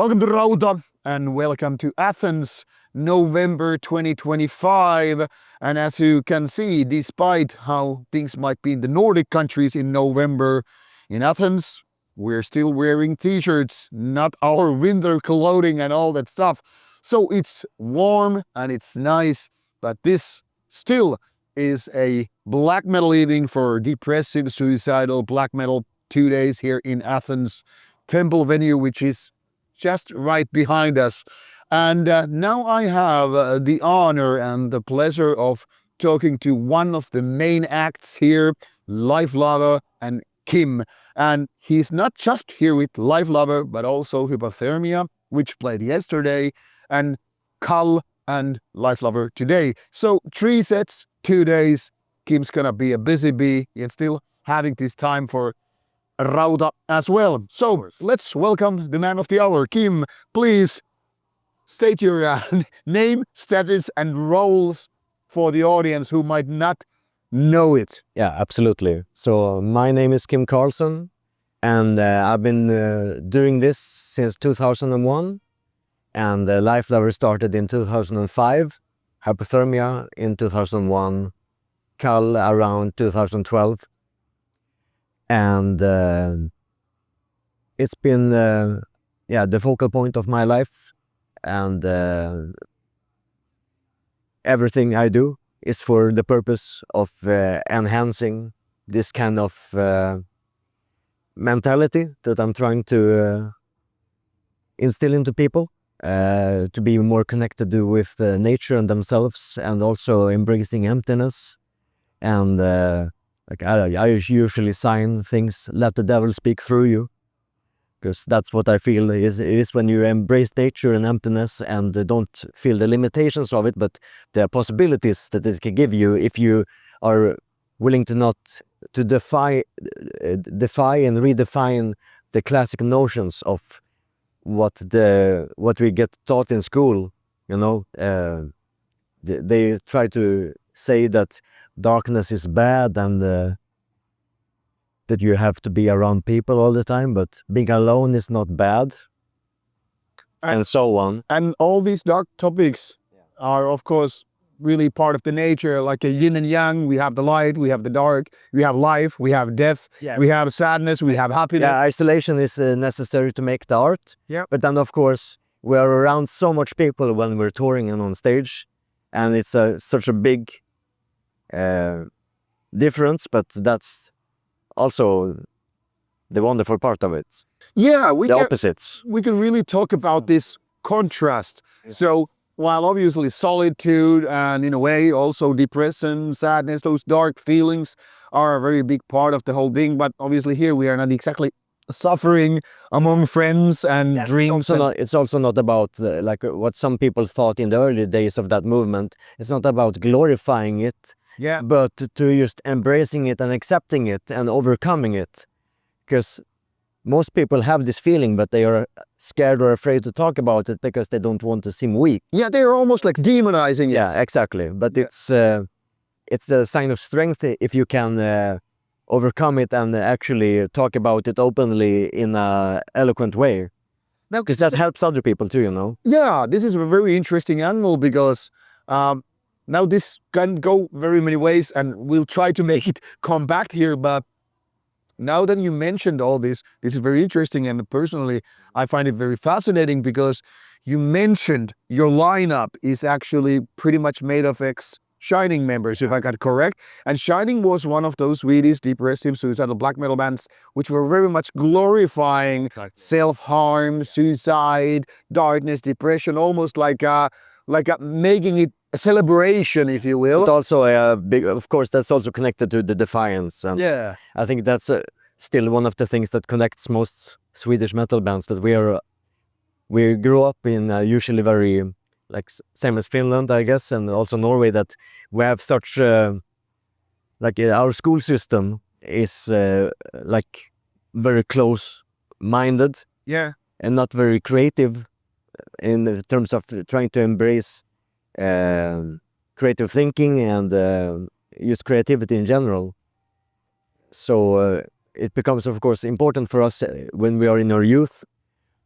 Welcome to Rauta and welcome to Athens, November 2025. And as you can see, despite how things might be in the Nordic countries in November, in Athens, we're still wearing t-shirts, not our winter clothing and all that stuff. So it's warm and it's nice, but this still is a black metal evening for depressive, suicidal black metal 2 days here in Athens Temple venue, which is just right behind us. And now I have the honor and the pleasure of talking to one of the main acts here, Lifelover and Kim. And he's not just here with Lifelover, but also Hypothermia, which played yesterday, and Kall and Lifelover today. So 3 sets, 2 days. Kim's gonna be a busy bee and still having this time for Rauta as well. So let's welcome the man of the hour. Kim, please state your name, status and roles for the audience who might not know it. Yeah, absolutely. So my name is Kim Carlsson and I've been doing this since 2001, and Lifelover started in 2005, Hypothermia in 2001, Kall around 2012. And it's been the focal point of my life, and everything I do is for the purpose of enhancing this kind of mentality that I'm trying to instill into people, to be more connected with nature and themselves, and also embracing emptiness. And I usually sign things, let the devil speak through you, because that's what I feel is when you embrace nature and emptiness and don't feel the limitations of it, but the possibilities that it can give you if you are willing to defy and redefine the classic notions of what we get taught in school. You know, they try to say that darkness is bad and that you have to be around people all the time, but being alone is not bad, and so on. And all these dark topics are, of course, really part of the nature, like a yin and yang. We have the light, we have the dark, we have life, we have death, we have sadness, we have happiness. Yeah, isolation is necessary to make the art. Yeah. But then, of course, we are around so much people when we're touring and on stage, and it's such a big difference, but that's also the wonderful part of it. Yeah, the opposites. We can really talk about this contrast. Yeah. So while obviously solitude and in a way also depression, sadness, those dark feelings are a very big part of the whole thing, but obviously here we are not exactly suffering among friends and dreams. It's also not about like what some people thought in the early days of that movement. It's not about glorifying it, but to just embracing it and accepting it and overcoming it. Because most people have this feeling, but they are scared or afraid to talk about it because they don't want to seem weak. Yeah, they're almost like demonizing it. Yeah, exactly. But it's a sign of strength if you can overcome it and actually talk about it openly in an eloquent way. Because that helps other people too, you know? Yeah, this is a very interesting angle because now this can go very many ways and we'll try to make it compact here, but now that you mentioned all this is very interesting, and personally I find it very fascinating because you mentioned your lineup is actually pretty much made of Shining members, if I got correct. And Shining was one of those Swedish depressive suicidal black metal bands which were very much glorifying self-harm, suicide, darkness, depression, almost like making it a celebration, if you will. But also of course, that's also connected to the defiance. And yeah, I think that's still one of the things that connects most Swedish metal bands, that we grew up in usually very like same as Finland, I guess, and also Norway, that we have such our school system is like very close-minded, and not very creative in terms of trying to embrace creative thinking and use creativity in general. So it becomes, of course, important for us when we are in our youth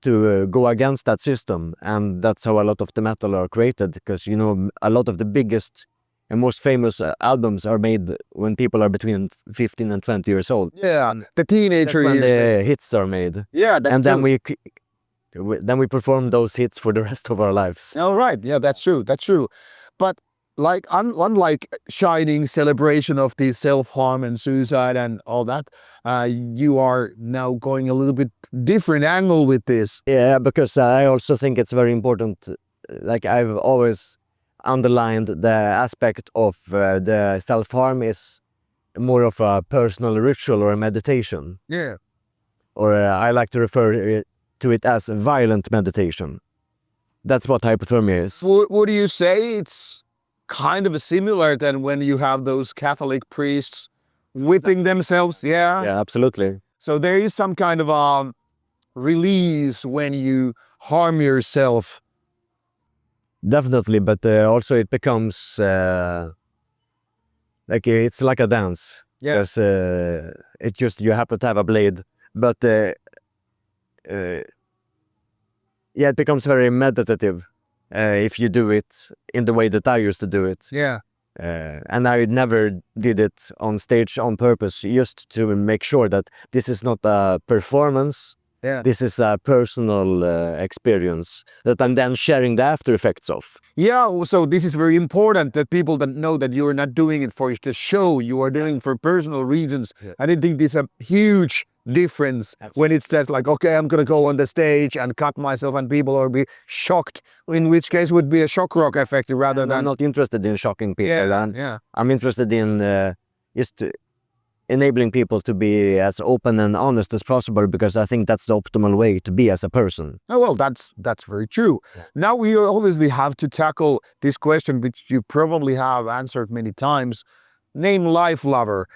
to go against that system, and that's how a lot of the metal are created, because you know a lot of the biggest and most famous albums are made when people are between 15 and 20 years old. Yeah, the teenager That's when years. the hits are made. Yeah, that's And then true. then we perform those hits for the rest of our lives. All right. Yeah, that's true. That's true. But like unlike shining celebration of the self-harm and suicide and all that, you are now going a little bit different angle with this. Yeah, because I also think it's very important. Like I've always underlined the aspect of the self-harm is more of a personal ritual or a meditation. Yeah. Or I like to refer to it as violent meditation. That's what hypothermia is. Would you say it's kind of similar than when you have those Catholic priests whipping themselves? Yeah. Yeah, absolutely. So there is some kind of release when you harm yourself. Definitely, but also it becomes like it's like a dance. Yeah. Because it just you happen to have a blade, but yeah, it becomes very meditative if you do it in the way that I used to do it. Yeah. And I never did it on stage on purpose, just to make sure that this is not a performance. Yeah. This is a personal experience that I'm then sharing the after effects of. Yeah, so this is very important that people that know that you are not doing it for the show, you are doing it for personal reasons. Yeah. I didn't think this is a huge difference when it's that like, okay, I'm gonna go on the stage and cut myself and people will be shocked, in which case would be a shock rock effect rather And than... I'm not interested in shocking people. Yeah. I'm interested in just enabling people to be as open and honest as possible, because I think that's the optimal way to be as a person. Oh, well, that's very true. Yeah. Now we obviously have to tackle this question, which you probably have answered many times. Name Lifelover.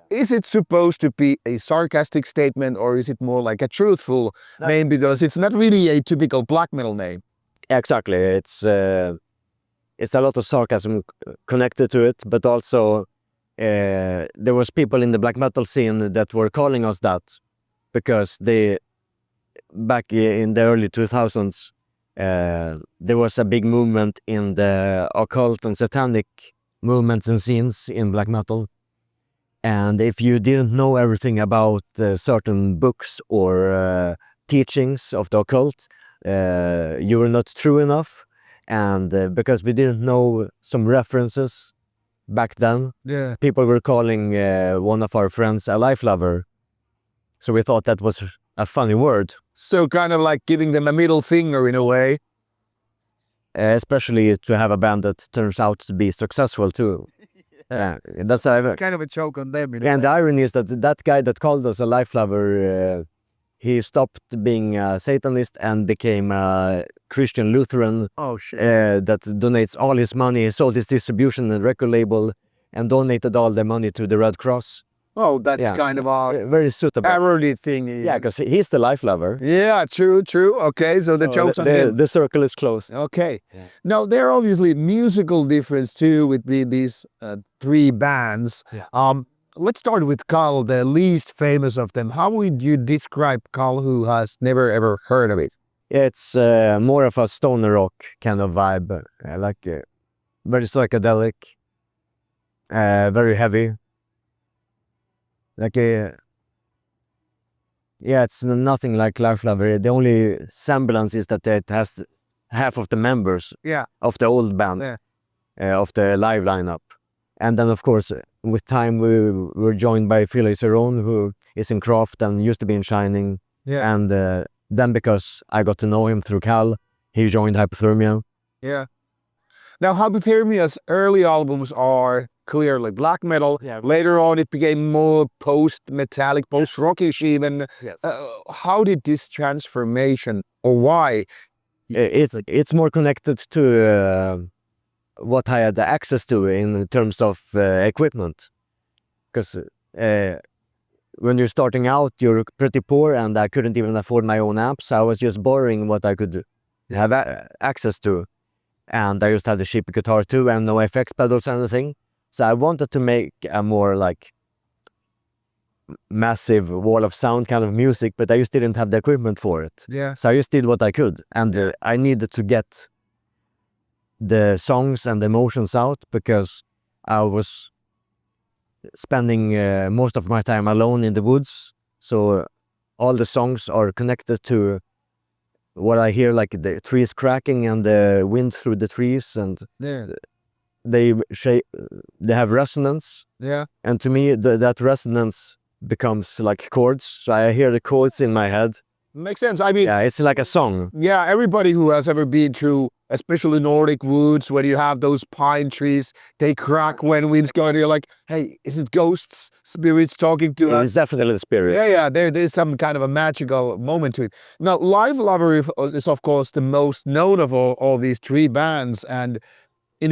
Is it supposed to be a sarcastic statement, or is it more like a truthful name, because it's not really a typical black metal name? Exactly. It's a lot of sarcasm connected to it, but also there was people in the black metal scene that were calling us that because they, back in the early 2000s, there was a big movement in the occult and satanic movements and scenes in black metal. And if you didn't know everything about certain books or teachings of the occult, you were not true enough. And because we didn't know some references back then, Yeah. people were calling one of our friends a lifelover. So we thought that was a funny word. So kind of like giving them a middle finger in a way. Especially to have a band that turns out to be successful too. That's Kind of a joke on them. and the irony is that that guy that called us a lifelover, he stopped being a Satanist and became a Christian Lutheran Oh, shit. that donates all his money. He sold his distribution and record label and donated all the money to the Red Cross. Oh, that's Yeah. kind of a Very suitable. parody thing. Yeah, because he's the lifelover. Yeah, true. Okay, so the joke's on him. The circle is closed. Okay. Yeah. Now, there are obviously musical difference too between these three bands. Yeah. Let's start with Kall, the least famous of them. How would you describe Kall, who has never ever heard of it? It's more of a stoner rock kind of vibe, very psychedelic, very heavy. Yeah, it's nothing like Lifelover. The only semblance is that it has half of the members Yeah. of the old band, of the live lineup. And then, of course, with time, we were joined by Phil Aceron, who is in Craft and used to be in Shining. Yeah. And then, because I got to know him through Kall, he joined Hypothermia. Yeah. Now, Hypothermia's early albums are clearly black metal. Yeah. Later on, it became more post-metallic, post-rockish even. Yes. How did this transformation, or why? It's more connected to what I had access to in terms of equipment. Because when you're starting out, you're pretty poor, and I couldn't even afford my own amps. I was just borrowing what I could have access to. And I just had a cheap guitar too, and no effects pedals or anything. So I wanted to make a more massive wall of sound kind of music, but I just didn't have the equipment for it. Yeah. So I just did what I could, and I needed to get the songs and the emotions out because I was spending most of my time alone in the woods. So all the songs are connected to what I hear, like the trees cracking and the wind through the trees, and Yeah. they have resonance. Yeah. And to me, that resonance becomes like chords. So I hear the chords in my head. Makes sense. I mean, Yeah, it's like a song. yeah, everybody who has ever been through, especially Nordic woods, when you have those pine trees, they crack when wind's going, you're like, hey, is it ghosts, spirits talking to us? It's definitely the spirits. Yeah, there's some kind of a magical moment to it. Now, Lifelover is of course the most known of all these three bands, and in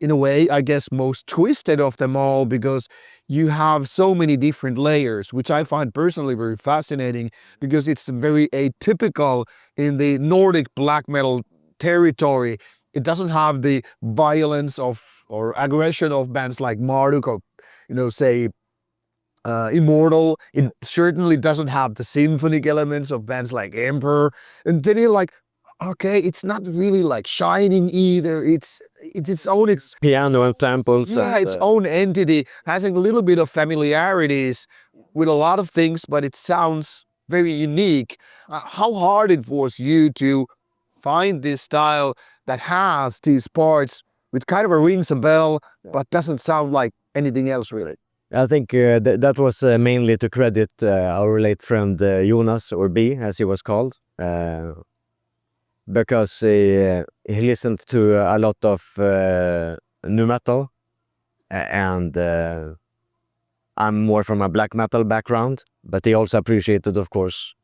a way, I guess, most twisted of them all, because you have so many different layers, which I find personally very fascinating, because it's very atypical in the Nordic black metal territory. It doesn't have the violence of or aggression of bands like Marduk or, say, Immortal. It certainly doesn't have the symphonic elements of bands like Emperor. And then you're like, okay, it's not really like Shining either. It's its own, it's Piano and samples. yeah, its own entity, having a little bit of familiarities with a lot of things, but it sounds very unique. How hard it was you to find this style that has these parts which kind of rings a bell, but doesn't sound like anything else really? I think that was mainly to credit our late friend Jonas, or B, as he was called, because he listened to a lot of nu metal, and I'm more from a black metal background, but he also appreciated, of course,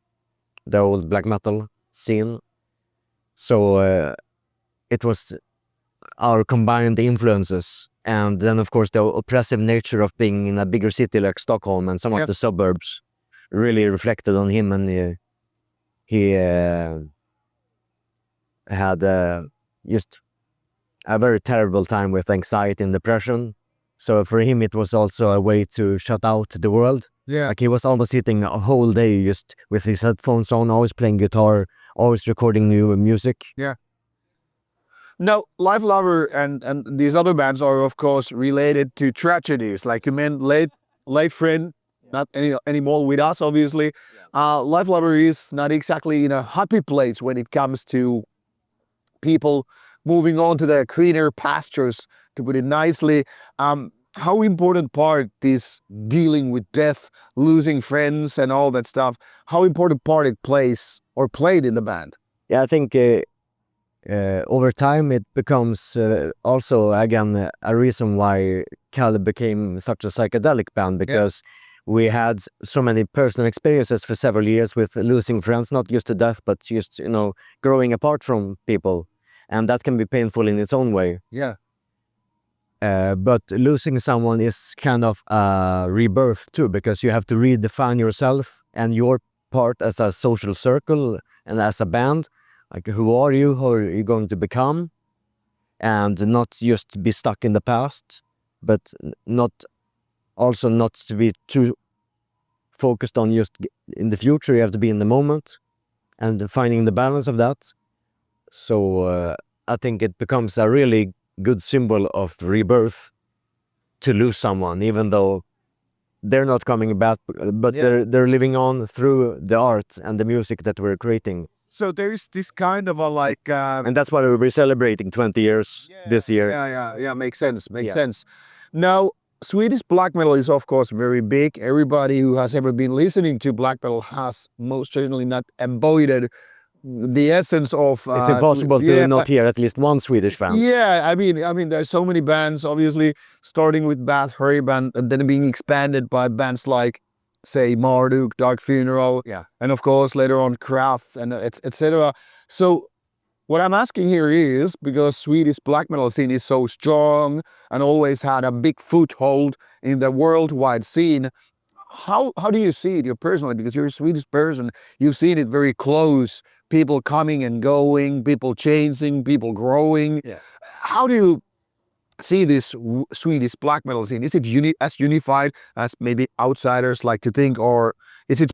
the old black metal scene. So it was our combined influences. And then, of course, the oppressive nature of being in a bigger city like Stockholm and some of the suburbs really reflected on him, and he had just a very terrible time with anxiety and depression. So for him, it was also a way to shut out the world. Yeah. Like he was almost sitting a whole day just with his headphones on, always playing guitar, always recording new music. Yeah. Now, Lifelover and these other bands are, of course, related to tragedies. Like you meant late friend, not anymore with us, obviously. Lifelover is not exactly in a happy place when it comes to people moving on to the greener pastures, to put it nicely. How important part is dealing with death, losing friends and all that stuff, how important part it plays or played in the band? Yeah, I think over time it becomes also, again, a reason why Kall became such a psychedelic band, because we had so many personal experiences for several years with losing friends, not just to death, but just, growing apart from people. And that can be painful in its own way. Yeah. But losing someone is kind of a rebirth too, because you have to redefine yourself and your part as a social circle and as a band. Like, who are you? Who are you going to become? And not just be stuck in the past, but not to be too focused on just in the future. You have to be in the moment and finding the balance of that. So I think it becomes a really good symbol of rebirth to lose someone, even though they're not coming back, but they're living on through the art and the music that we're creating. So there's this kind of a like... and that's why we're celebrating 20 years this year. Yeah, makes sense, sense. Now, Swedish black metal is, of course, very big. Everybody who has ever been listening to black metal has most certainly not embodied the essence of... it's impossible to not hear at least one Swedish band. Yeah, I mean, there's so many bands, obviously, starting with Bath Herb and then being expanded by bands like, say, Marduk, Dark Funeral, and of course later on Kraft and etc. So what I'm asking here is, because Swedish black metal scene is so strong and always had a big foothold in the worldwide scene, how do you see it, you personally? Because you're a Swedish person, you've seen it very close, people coming and going, people changing, people growing. How do you see this Swedish black metal scene? Is it as unified as maybe outsiders like to think, or is it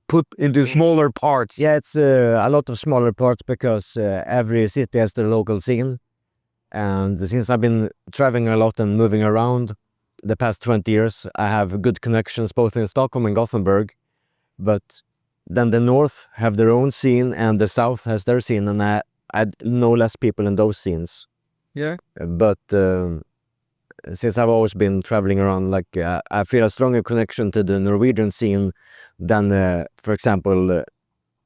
put into smaller parts? Yeah, it's a lot of smaller parts because every city has their local scene. And since I've been traveling a lot and moving around the past 20 years, I have good connections both in Stockholm and Gothenburg. But then the north have their own scene and the south has their scene, and I know less people in those scenes. Yeah. But since I've always been traveling around, like I feel a stronger connection to the Norwegian scene than, for example,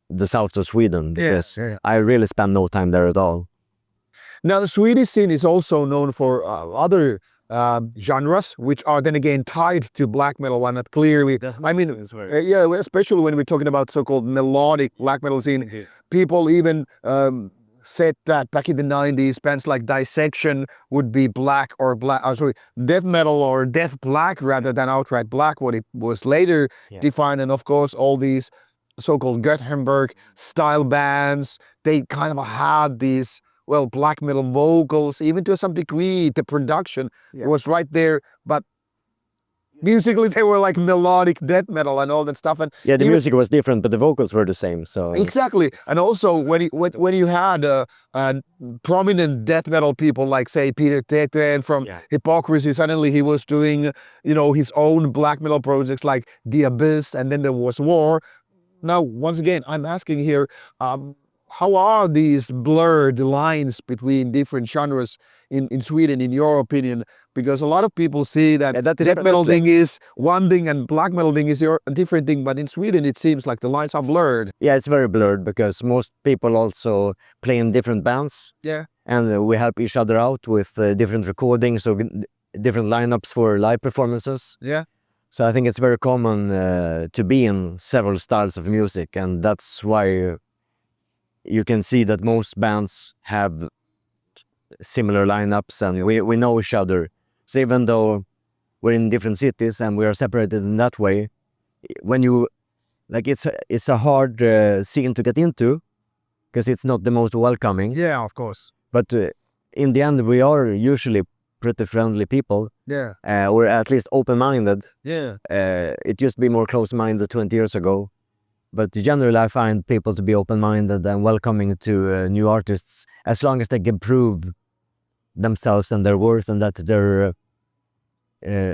the south of Sweden, because I really spend no time there at all. Now, the Swedish scene is also known for other genres, which are then again tied to black metal, one that clearly, I mean, yeah, especially when we're talking about so-called melodic black metal scene, people even said that back in the 90s, bands like Dissection would be black or death metal or death black rather than outright black, what it was later defined. And of course, all these so-called Gothenburg style bands, they kind of had these, well, black metal vocals, even to some degree, the production was right there, but musically they were like melodic death metal and all that stuff. And yeah, the music was different, but the vocals were the same. So exactly. And also when you had prominent death metal people like, say, Peter Teten from Hypocrisy, suddenly he was doing, you know, his own black metal projects like The Abyss, and then there was War. Now, once again, I'm asking here, how are these blurred lines between different genres in Sweden, in your opinion? Because a lot of people see that death metal thing is one thing and black metal thing is a different thing. But in Sweden, it seems like the lines are blurred. Yeah, it's very blurred because most people also play in different bands. Yeah. And we help each other out with different recordings or different lineups for live performances. Yeah. So I think it's very common to be in several styles of music, and that's why you can see that most bands have similar lineups and we know each other. So even though we're in different cities and we are separated in that way, when you, like, it's a hard scene to get into because it's not the most welcoming. Yeah, of course. But in the end, we are usually pretty friendly people. Yeah. Or at least open-minded. Yeah. It used to be more close-minded 20 years ago. But generally, I find people to be open-minded and welcoming to new artists as long as they can prove themselves and their worth and that they're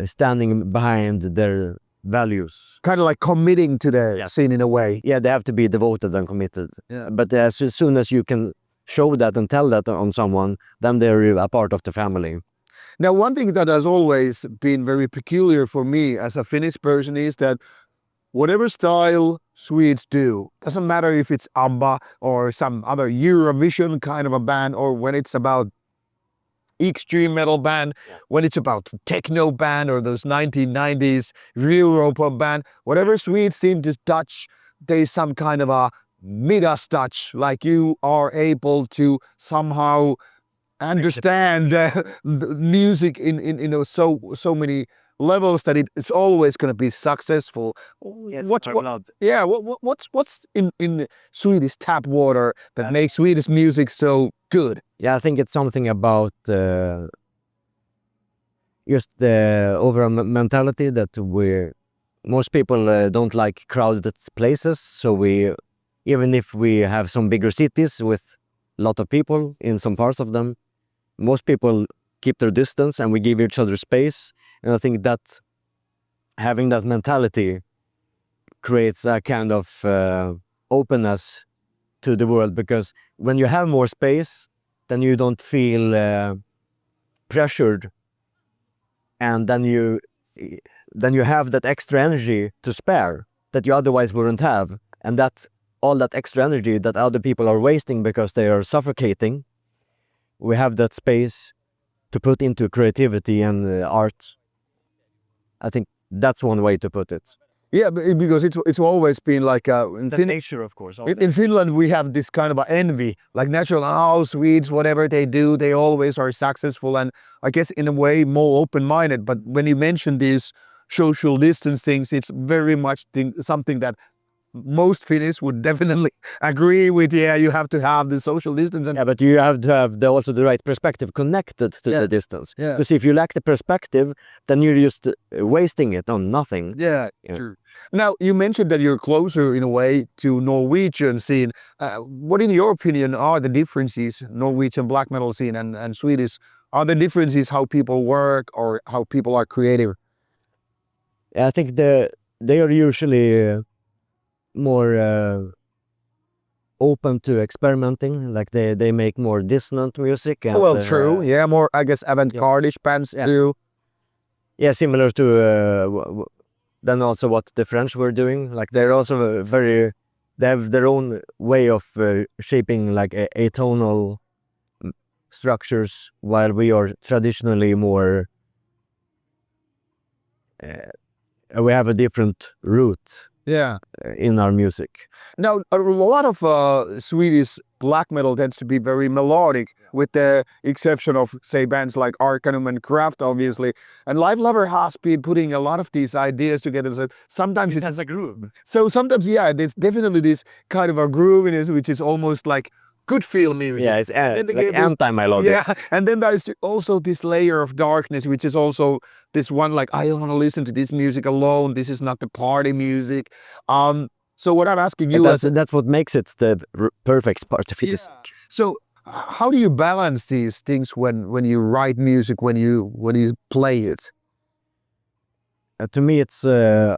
standing behind their values. Kind of like committing to the scene in a way. Yeah, they have to be devoted and committed. Yeah. But as soon as you can show that and tell that on someone, then they're a part of the family. Now, one thing that has always been very peculiar for me as a Finnish person is that whatever style Swedes do, doesn't matter if it's ABBA or some other Eurovision kind of a band, or when it's about extreme metal band, when it's about techno band or those 1990s real Rauta band, whatever Swedes seem to touch, there's some kind of a Midas touch, like you are able to somehow understand the music in you know so many levels that it's always going to be successful. What's in the Swedish tap water that makes Swedish music so good? Yeah, I think it's something about just the overall mentality that most people don't like crowded places. So even if we have some bigger cities with a lot of people in some parts of them, most people keep their distance and we give each other space. And I think that having that mentality creates a kind of openness to the world, because when you have more space, then you don't feel pressured, and then you have that extra energy to spare that you otherwise wouldn't have, and that all that extra energy that other people are wasting because they are suffocating, we have that space to put into creativity and art. I think that's one way to put it. Yeah, because it's always been like in nature, of course. In Finland, we have this kind of envy, like natural, Swedes, whatever they do, they always are successful, and I guess in a way more open-minded. But when you mention these social distance things, it's very much something that most Finnish would definitely agree with, yeah, you have to have the social distance. And Yeah, but you have to have also the right perspective connected to the distance. Yeah. Because if you lack the perspective, then you're just wasting it on nothing. Yeah, true. Now, you mentioned that you're closer in a way to Norwegian scene. What, in your opinion, are the differences, Norwegian black metal scene and Swedish? Are the differences how people work or how people are creative? I think they are usually more open to experimenting. Like they make more dissonant music. And, Well, true. Yeah, more, I guess, avant-garde-ish bands too. Yeah, similar to then also what the French were doing. Like they're also they have their own way of shaping like atonal structures, while we are traditionally more we have a different root Yeah. in our music. Now, a lot of Swedish black metal tends to be very melodic, with the exception of, say, bands like Arcanum and Kraft, obviously. And Lifelover has been putting a lot of these ideas together. So sometimes it has a groove. So sometimes, yeah, there's definitely this kind of a grooviness, which is almost like good feel music. Yeah, it's like anti-melodic. Yeah, and then there's also this layer of darkness, which is also this one, like, I don't want to listen to this music alone. This is not the party music. So what I'm asking you is, that's what makes it the perfect part of it. yeah. So how do you balance these things when you write music, when you play it? To me, it's yeah,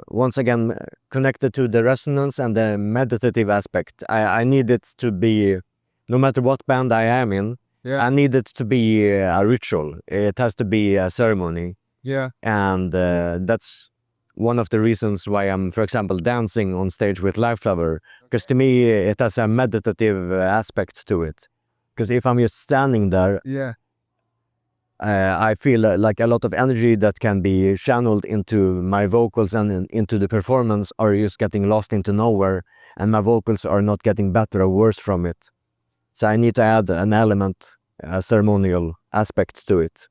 once again connected to the resonance and the meditative aspect. I need it to be, no matter what band I am in, Yeah. I need it to be a ritual. It has to be a ceremony. Yeah. And that's one of the reasons why I'm, for example, dancing on stage with Lifelover, because to me it has a meditative aspect to it. Because if I'm just standing there, Yeah. I feel like a lot of energy that can be channeled into my vocals and into the performance are just getting lost into nowhere, and my vocals are not getting better or worse from it. So I need to add an element, a ceremonial aspect to it.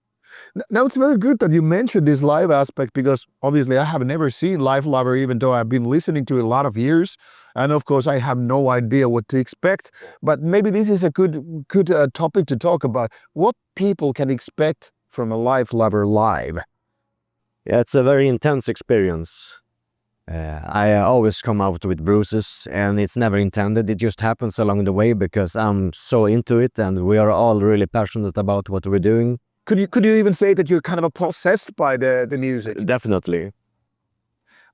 Now, it's very good that you mentioned this live aspect, because obviously I have never seen Lifelover, even though I've been listening to it a lot of years. And of course, I have no idea what to expect. But maybe this is a good topic to talk about. What people can expect from a Lifelover live? Yeah, it's a very intense experience. I always come out with bruises, and it's never intended. It just happens along the way because I'm so into it, and we are all really passionate about what we're doing. Could you even say that you're kind of possessed by the music? Definitely.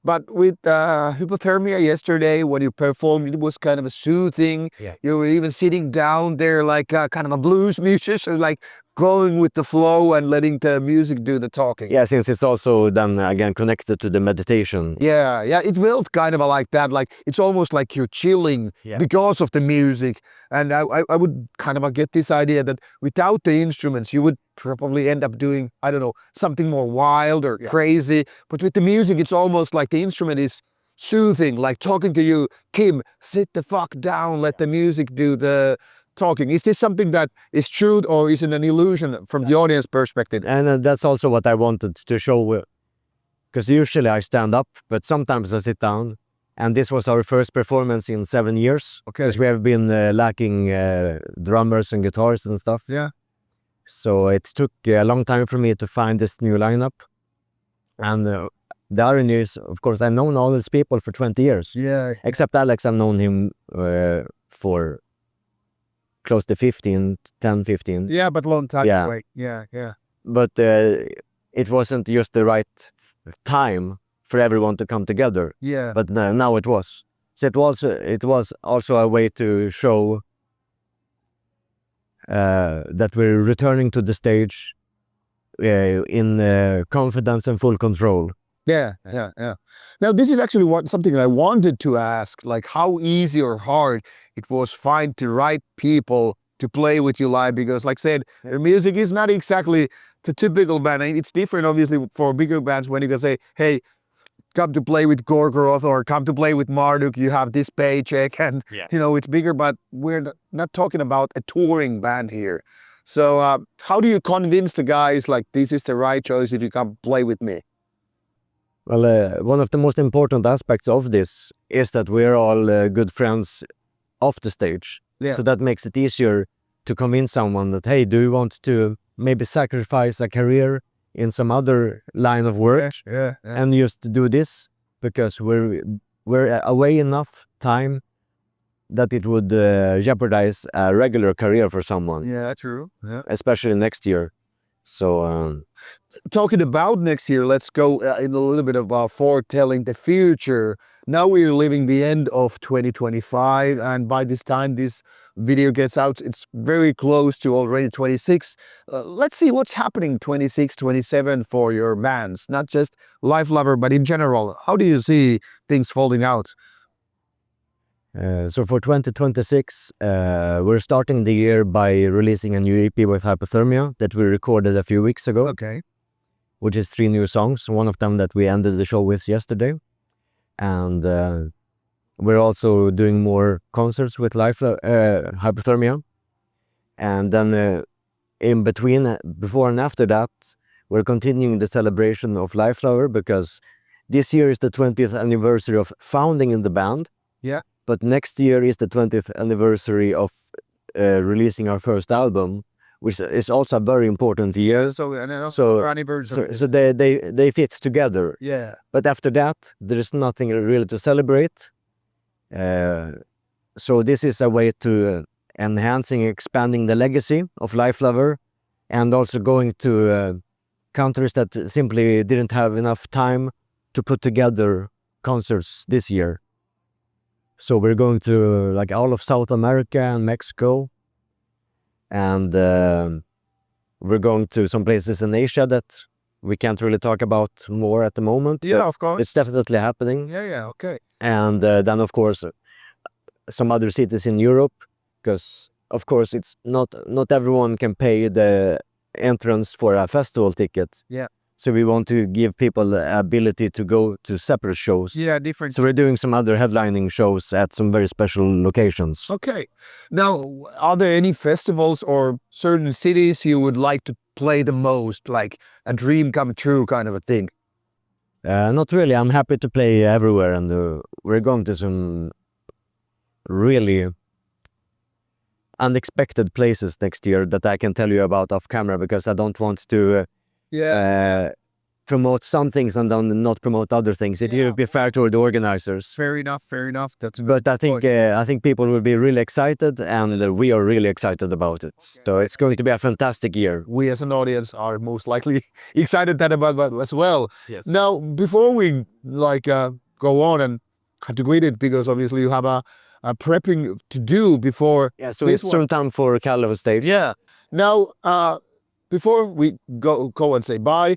But with Hypothermia yesterday, when you performed, it was kind of a soothing. Yeah. You were even sitting down there like kind of a blues musician, like going with the flow and letting the music do the talking. Yeah, since it's also then again connected to the meditation. Yeah, it felt kind of like that. Like it's almost like you're chilling because of the music. And I would kind of get this idea that without the instruments, you would probably end up doing, I don't know, something more wild or crazy. But with the music, it's almost like the instrument is soothing, like talking to you. Kim, sit the fuck down, let the music do the talking. Is this something that is true, or is it an illusion from the audience perspective? And that's also what I wanted to show, because usually I stand up, but sometimes I sit down. And this was our first performance in 7 years. Okay. Because we have been lacking drummers and guitars and stuff. Yeah. So it took a long time for me to find this new lineup. And the irony is, of course, I've known all these people for 20 years. Yeah. Except Alex, I've known him for close to 10, 15. Yeah, but long time Yeah. away. Yeah. But it wasn't just the right time for everyone to come together. Yeah. But now it was. So it was also a way to show that we're returning to the stage in confidence and full control. Yeah. Now, this is actually something I wanted to ask, like how easy or hard it was find the right people to play with you live, because like I said, the music is not exactly the typical band. And it's different, obviously, for bigger bands when you can say, hey, come to play with Gorgoroth or come to play with Marduk, you have this paycheck, and you know, it's bigger, but we're not talking about a touring band here. So how do you convince the guys like this is the right choice if you come play with me? Well, one of the most important aspects of this is that we're all good friends off the stage. Yeah. So that makes it easier to convince someone that, hey, do you want to maybe sacrifice a career in some other line of work and just do this? Because we're away enough time that it would jeopardize a regular career for someone. Yeah, true. Yeah. Especially next year. So talking about next year, let's go in a little bit of foretelling the future. Now we're living the end of 2025, and by this time this video gets out, it's very close to already 26. Let's see what's happening 26, 27 for your bands, not just Lifelover, but in general. How do you see things folding out? So for 2026, we're starting the year by releasing a new EP with Hypothermia that we recorded a few weeks ago. Okay. Which is 3 new songs, one of them that we ended the show with yesterday. And we're also doing more concerts with Hypothermia. And then in between, before and after that, we're continuing the celebration of Lifelover, because this year is the 20th anniversary of founding in the band. Yeah. But next year is the 20th anniversary of releasing our first album, which is also a very important year. So anniversary. So they fit together. Yeah. But after that, there is nothing really to celebrate. So this is a way to enhancing, expanding the legacy of Lifelover, and also going to countries that simply didn't have enough time to put together concerts this year. So we're going to like all of South America and Mexico. And we're going to some places in Asia that we can't really talk about more at the moment. Yeah, of course. It's definitely happening. Yeah, okay. And then, of course, some other cities in Europe, because, of course, it's not everyone can pay the entrance for a festival ticket. Yeah. So we want to give people the ability to go to separate shows. Yeah, different. So we're doing some other headlining shows at some very special locations. Okay. Now, are there any festivals or certain cities you would like to play the most, like a dream come true kind of a thing? Not really. I'm happy to play everywhere, and we're going to some really unexpected places next year that I can tell you about off camera, because I don't want to promote some things and then not promote other things. It would be fair to the organizers. Fair enough. That's but I think people will be really excited, and we are really excited about it. So it's going to be a fantastic year. We as an audience are most likely excited about that as well. Yes. Now, before we go on and have to greet it, because obviously you have a prepping to do before. Yeah, so it's soon time for Kall on stage. Yeah. Now, before we go and say bye,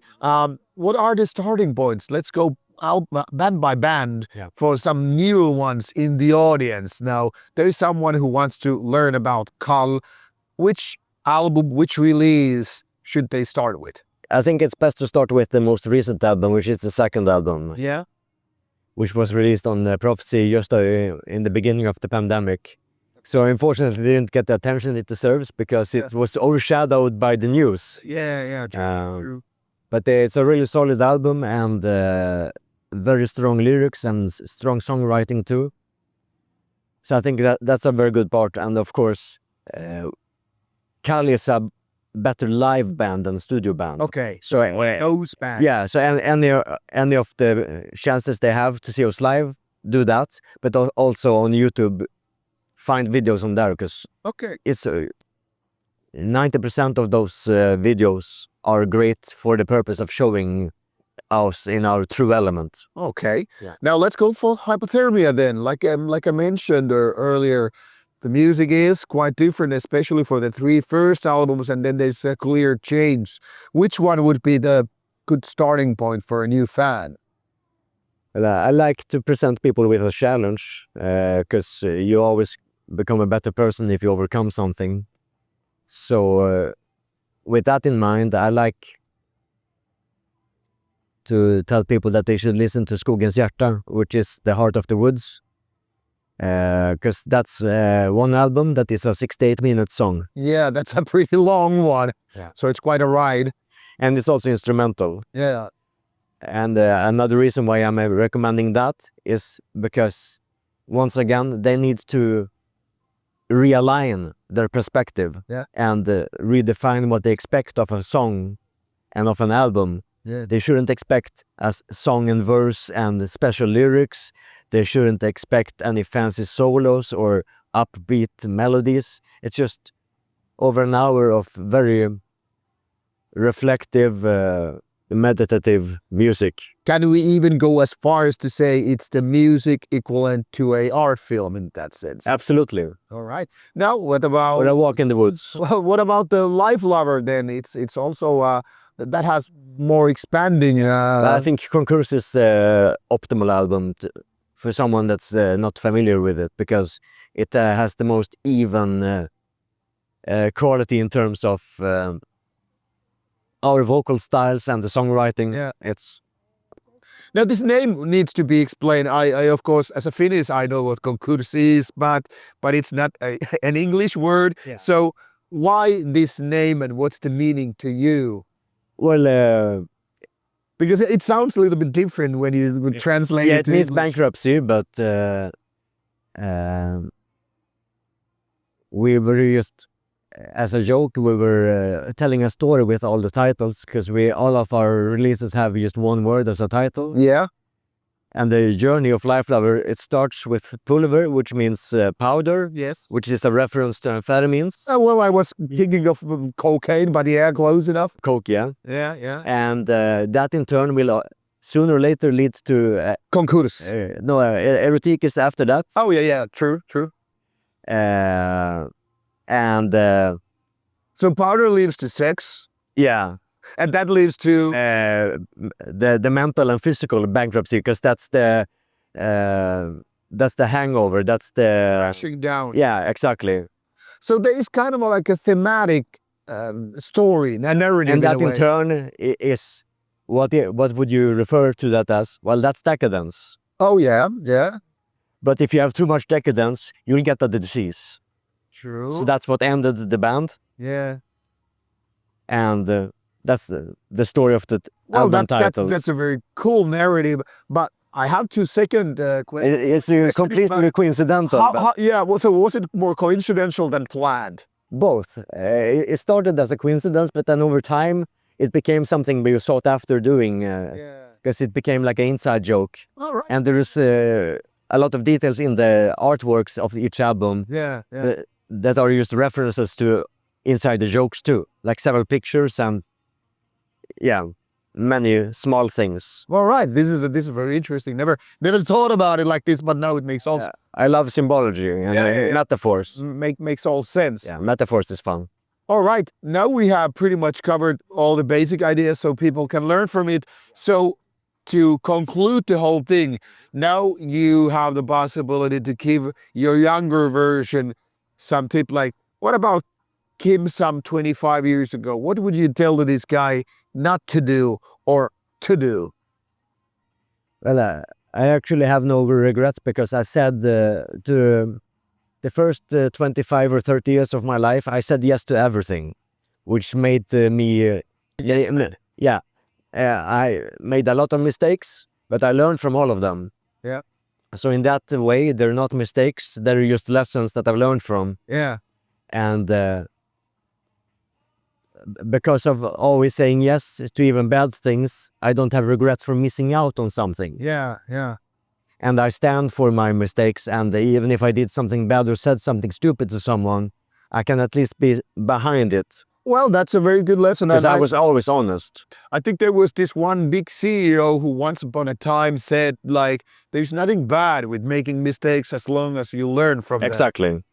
what are the starting points? Let's go out band by band for some new ones in the audience. Now, there is someone who wants to learn about Kall. Which album, which release should they start with? I think it's best to start with the most recent album, which is the second album. Yeah. Which was released on Prophecy just in the beginning of the pandemic. So unfortunately, it didn't get the attention it deserves, because it was overshadowed by the news. Yeah, true. But it's a really solid album, and very strong lyrics and strong songwriting too. So I think that's a very good part. And of course, Kall is a better live band than studio band. Okay. So those bands. Yeah. So any of the chances they have to see us live, do that. But also on YouTube, find videos on there, because it's 90% of those videos are great for the purpose of showing us in our true element. Okay. Yeah. Now let's go for Hypothermia then. Like I mentioned earlier, the music is quite different, especially for the 3 first albums, and then there's a clear change. Which one would be the good starting point for a new fan? Well, I like to present people with a challenge, because you always become a better person if you overcome something. So with that in mind, I like to tell people that they should listen to Skogens hjärta, which is the heart of the woods, because that's one album that is a 68-minute song. Yeah, that's a pretty long one. Yeah. So it's quite a ride. And it's also instrumental. Yeah. And another reason why I'm recommending that is because, once again, they need to realign their perspective and redefine what they expect of a song and of an album. They shouldn't expect a song and verse and special lyrics. They shouldn't expect any fancy solos or upbeat melodies. It's just over an hour of very reflective, meditative music. Can we even go as far as to say it's the music equivalent to a art film in that sense? Absolutely. All right. Now, what about... Or a walk in the woods. Well, what about the Lifelover then? It's also that has more expanding. I think Concurs is the optimal album for someone that's not familiar with it, because it has the most even quality in terms of our vocal styles and the songwriting. Yeah. It's Now, this name needs to be explained. I of course, as a Finnish, I know what konkurs is, but it's not an English word. Yeah. So why this name and what's the meaning to you? well, Because it sounds a little bit different when you would translate yeah, it it to means English. bankruptcy, but we were just, as a joke, we were telling a story with all the titles, because all of our releases have just one word as a title. Yeah. And the journey of Lifelover, it starts with pulver, which means powder, Yes. which is a reference to amphetamines. Well, I was thinking of cocaine, but yeah, close enough. Coke, yeah. Yeah, yeah. And that in turn will sooner or later lead to Konkurs. erotic is after that. Oh yeah, true. And So powder leads to sex, yeah, and that leads to the mental and physical bankruptcy, because that's the hangover. That's the crashing down. yeah, exactly. So there is kind of like a thematic story, a narrative. And that in a in way. turn is what would you refer to that as? Well, that's decadence. Oh yeah, yeah. But if you have too much decadence, you'll get a disease. True. So that's what ended the band, yeah. and that's the story of the album titles. that's a very cool narrative. But I have to second question. It's completely coincidental. but Yeah. Well, so was it more coincidental than planned? both. It started as a coincidence, but then over time it became something we sought after doing, Yeah. because it became like an inside joke. All right. And there is a lot of details in the artworks of each album Yeah. that are just references to inside the jokes too, like several pictures and many small things. All right. This is very interesting. Never thought about it like this, but now it makes all I love symbology and metaphors. makes all sense. Yeah, metaphors is fun. All right. Now we have pretty much covered all the basic ideas so people can learn from it. So to conclude the whole thing, now you have the possibility to give your younger version some tip, like, what about Kim some 25 years ago? What would you tell to this guy not to do or to do? Well, I actually have no regrets, because I said to the first 25 or 30 years of my life, I said yes to everything, which made me, I made a lot of mistakes, but I learned from all of them. Yeah. So in that way, they're not mistakes, they're just lessons that I've learned from. Yeah. And because of always saying yes to even bad things, I don't have regrets for missing out on something. Yeah. Yeah. And I stand for my mistakes, and even if I did something bad or said something stupid to someone, I can at least be behind it. Well, that's a very good lesson. Because And I was always honest. I think there was this one big CEO who once upon a time said, like, there's nothing bad with making mistakes as long as you learn from them. Exactly.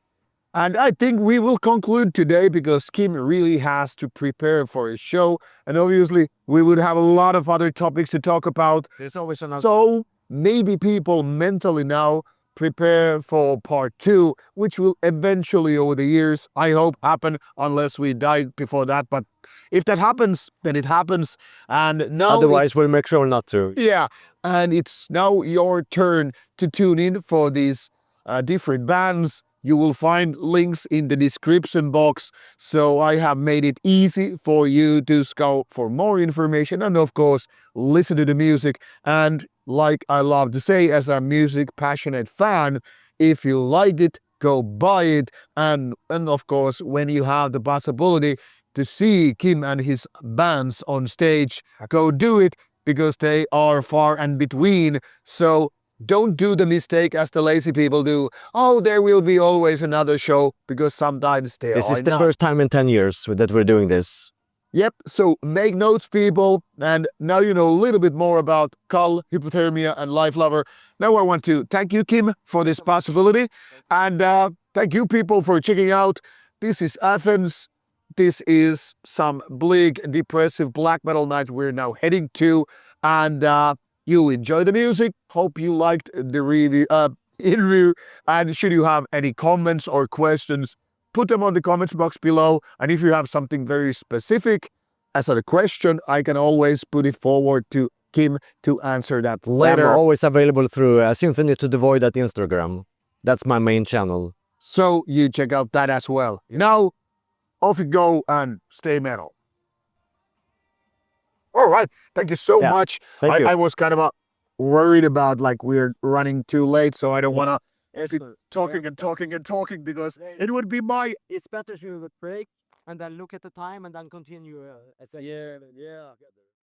And I think we will conclude today, because Kim really has to prepare for his show. And obviously, we would have a lot of other topics to talk about. There's always another. So maybe people mentally now prepare for part 2, which will eventually over the years, I hope, happen, unless we die before that. But if that happens, then it happens. And now Otherwise, we'll make sure not to. yeah, and it's now your turn to tune in for these different bands You will find links in the description box. So I have made it easy for you to scout for more information and of course listen to the music. And like I love to say, as a music passionate fan, if you liked it, go buy it. And of course, when you have the possibility to see Kim and his bands on stage, go do it, because they are far and between. So don't do the mistake as the lazy people do. Oh, there will be always another show, because sometimes there This are is the not. first time in 10 years that we're doing this. Yep, so make notes, people, and now you know a little bit more about Kall, Hypothermia, and Lifelover. Now I want to thank you, Kim, for this possibility, and thank you, people, for checking out. This is Athens. This is some bleak, depressive black metal night we're now heading to, and you enjoy the music. Hope you liked the review, interview, and should you have any comments or questions, put them on the comments box below. And if you have something very specific as a question, I can always put it forward to Kim to answer that later. I'm always available through Symphony to the Void at Instagram. That's my main channel. So you check out that as well. Now, off you go and stay metal. All right. Thank you so much. Thank you. I was kind of worried about like we're running too late, so I don't want to talking and talking and talking, because it would be my... It's better to break and then look at the time and then continue. Yeah.